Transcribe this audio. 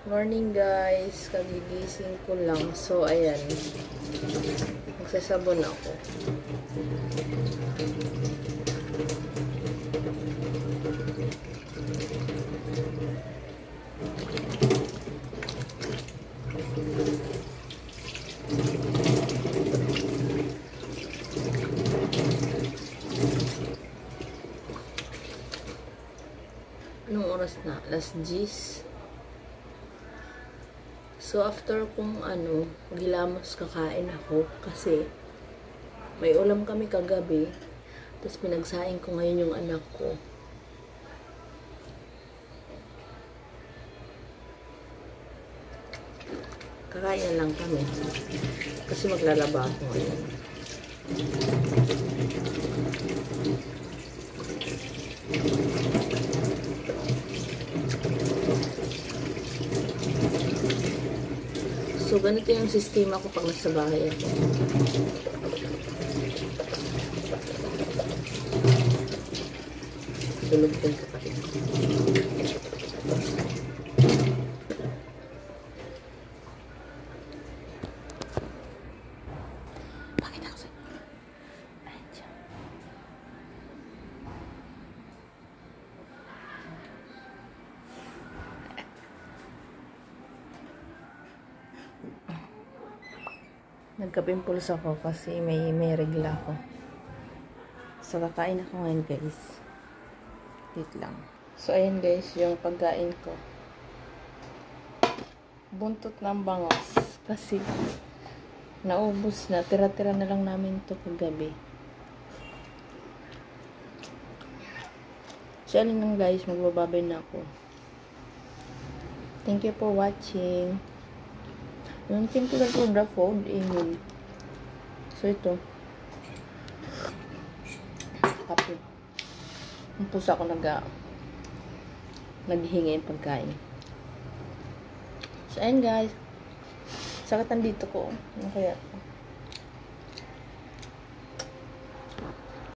Morning guys, kagigising ko lang. So ayan, magsasabon ako. Anong oras na? Alas 10. So, after kung gilamos, kakain ako kasi may ulam kami kagabi. Tapos pinagsaing ko ngayon yung anak ko. Kakain na lang kami. Kasi maglalaba ako ngayon. So, ganito yung sistema ko pag nasa bahay ako. Tulog din kapatid ko. Bakit ako sa'yo? Andiyan. Nagka-pimples ako kasi may regla ako. So, kakain ako ngayon guys. Wait lang. So, ayan guys, yung pagkain ko. Buntot ng bangos. Kasi, naubos na. Tira-tira na lang namin to kagabi. So, alin lang guys, magbababay na ako. Thank you for watching. Yung simple ko na food in. So, ito. Kape. Yung pusa ko naghihingi yung pagkain. So, ayun guys. Sakatan dito ko. Ano kaya?